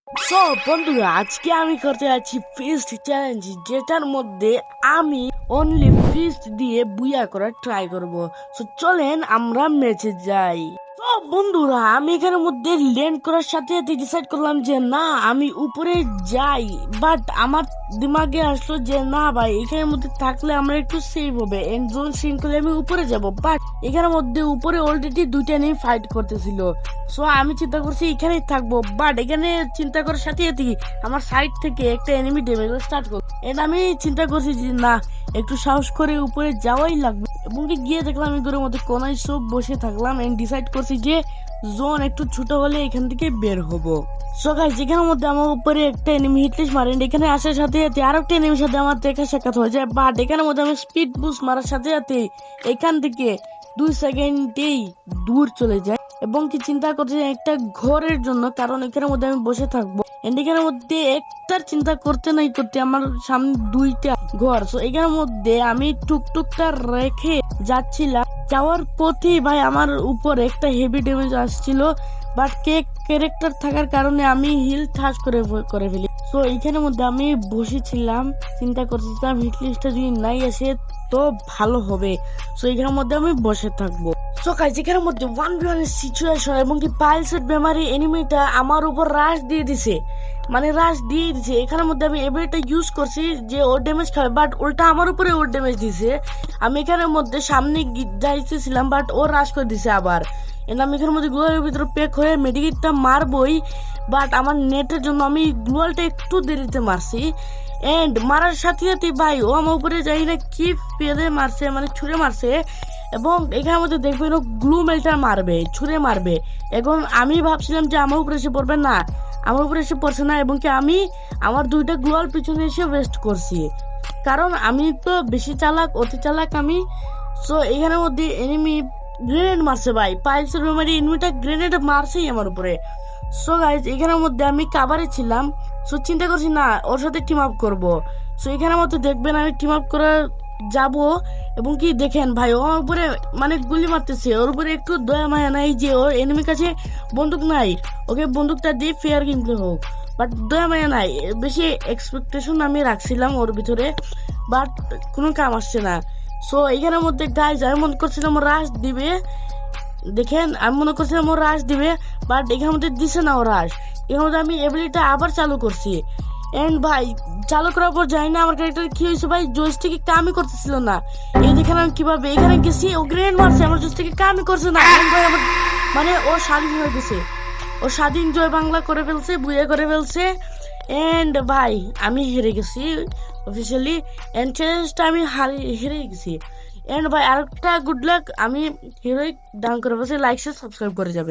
So বন্ধুরা, আজকে আমি করতে যাচ্ছি ফিস্ট চ্যালেঞ্জ, যেটার মধ্যে আমি অনলি ফিস্ট দিয়ে বুয়া করার ট্রাই করব। সো চলেন আমরা ম্যাচে যাই। তো বন্ধুরা, আমি এখানের মধ্যে ল্যান্ড করার সাথে সাথে ডিসাইড করলাম যে না, আমি উপরে যাই। বাট আমার দিমাগে আসলো যে না ভাই, এখানের মধ্যে থাকলে আমরা একটু সেভ হবে, এন্ড জোন সিন করলে আমি উপরে যাব। বাট এখানের মধ্যে উপরে অলরেডি দুইটা নিয়ে ফাইট করতেছিল। সো আমি চিন্তা করছি এখানেই থাকবো। বাট এখানে চিন্তা করার সাথে সাথে আমার সাইড থেকে একটা এনিমি ড্যামেজ স্টার্ট করলো, এন্ড আমি চিন্তা করছি যে না, একটু সাহস করে উপরে যাওয়াই লাগবে। এবং গিয়ে দেখলাম আমি ঘরের মধ্যে কোনায় সব বসে থাকলাম, এন্ড ডিসাইড করছি যে জোন একটু ছোট হলে এখান থেকে বের হবো। সো গাইস, যেখানের মধ্যে আমার উপরে একটা এনিমি হিটলিস্ট মারেন, এখানে আসার সাথে সাথে আর একটা এনিমির সাথে আমার দেখা সাক্ষাৎ হয়ে যায়। বাট এখানের মধ্যে আমি স্পিড বুস্ট মারার সাথে সাথে এখান থেকে 2 সেকেন্ডেই দূর চলে যায়। এবং কি চিন্তা করছি একটা ঘরের জন্য, কারণ এখানের মধ্যে আমি বসে থাকবো। এখানের মধ্যে একটার চিন্তা করতে নাই করতে আমার সামনে দুইটা ঘর। সো এখানের মধ্যে আমি টুকটুকটা রেখে যাচ্ছিলাম। যাওয়ার পথে ভাই আমার উপর একটা হেভি ড্যামেজ আসছিল। বাট ক্যারেক্টার থাকার কারণে আমি হিল ঠাস করে ফেলি। সো এইখানের মধ্যে আমি বসেছিলাম, চিন্তা করছিলাম হিটলিস্টটা যদি নাই আসে তো ভালো হবে। সো এইখানের মধ্যে আমি বসে থাকবো। সো গাইস, এখানের মধ্যে 1v1 সিচুয়েশন, এবং কি পাইলসের বেমারি এনিমিটা আমার উপর রাশ দিয়ে দিছে, এখানের মধ্যে আমি এবিলিটি ইউজ করছি যে ওর ড্যামেজ খাবে, বাট ওটা আমার উপরে ওর ড্যামেজ দিছে। আমি এখানের মধ্যে সামনে যাইতেছিলাম, বাট ও রাশ করে দিছে আবার। আমি এখানের মধ্যে গ্লোয়ালের ভিতরে পেক হয়ে মেডিকেটটা মারবই। বাট আমার নেটের জন্য আমি গ্লোয়ালটা একটু দেরিতে মারছি, এন্ড মারার সাথে সাথে ভাই ও আমার উপরে যাই না কি পেলে মারছে, মানে ছুঁড়ে মারছে। এবং এখানের মধ্যে দেখবেন ও গ্লু মেল্টার মারবে, ছুঁড়ে মারবে। এখন আমি ভাবছিলাম যে আমার উপরে এসে পড়বে, না আমার উপরে এসে পড়ছে না। এবং কি আমি আমার দুইটা গ্লোয়াল পিছনে এসে ওয়েস্ট করছি, কারণ আমি তো বেশি চালাক, অতি চালাক আমি। সো এখানের মধ্যে এনিমি গ্রেনেড মারছে ভাই, পাইলসের মেমারি এনিমিটা গ্রেনেড মারছেই আমার উপরে। সো গাইজ, এখানের মধ্যে আমি কাভারে ছিলাম। সো চিন্তা করছি না, ওর সাথে টিম আপ করবো। সো এখানের মধ্যে দেখবেন আমি টিম আপ করে যাব। এবং কি দেখেন ভাই, ও আমার উপরে মানে গুলি মারতেছে, ওর উপরে একটু দয়া মায়া নাই যে ওর এনিমির কাছে বন্দুক নাই, ওকে বন্দুকটা দিয়ে ফেয়ার কিনতে হোক। বাট দয়া মায়া নাই, বেশি এক্সপেকটেশন আমি রাখছিলাম ওর ভিতরে, বাট কোনো কাম আসছে না। সো এইখানের মধ্যে গাইজ আমি মনে করছিলাম ও রাশ দিবে, দেখেন আমি মনে করছিলাম ও রাশ দিবে, বাট এখানের মধ্যে দিছে না ও রাশ। এর মধ্যে আমি এবিলিটি আবার চালু করছি, এন্ড ভাই চালু করার পর জানি না আমার ক্যারেক্টার কি হয়েছে ভাই, জয়স্টিকে কামই করতেছিল না। এই দেখেন আমি কিভাবে এখানে গেছি, ও গ্রেনেড মারছে, আমার জয়স্টিকে কামই করছে না। And ভাই আমার মানে ও স্বাধীন হয়ে গেছে, ও স্বাধীন জয় বাংলা করে ফেলছে, বুয়ে করে ফেলছে। এন্ড ভাই আমি হেরে গেছি অফিসিয়ালি, এন্ড চ্যালেঞ্জটা আমি হেরে গেছি। এন্ড ভাই আরেকটা গুড লাক, আমি হিরোইক ডাউন করে বসে, লাইক সাবস্ক্রাইব করে যাবে।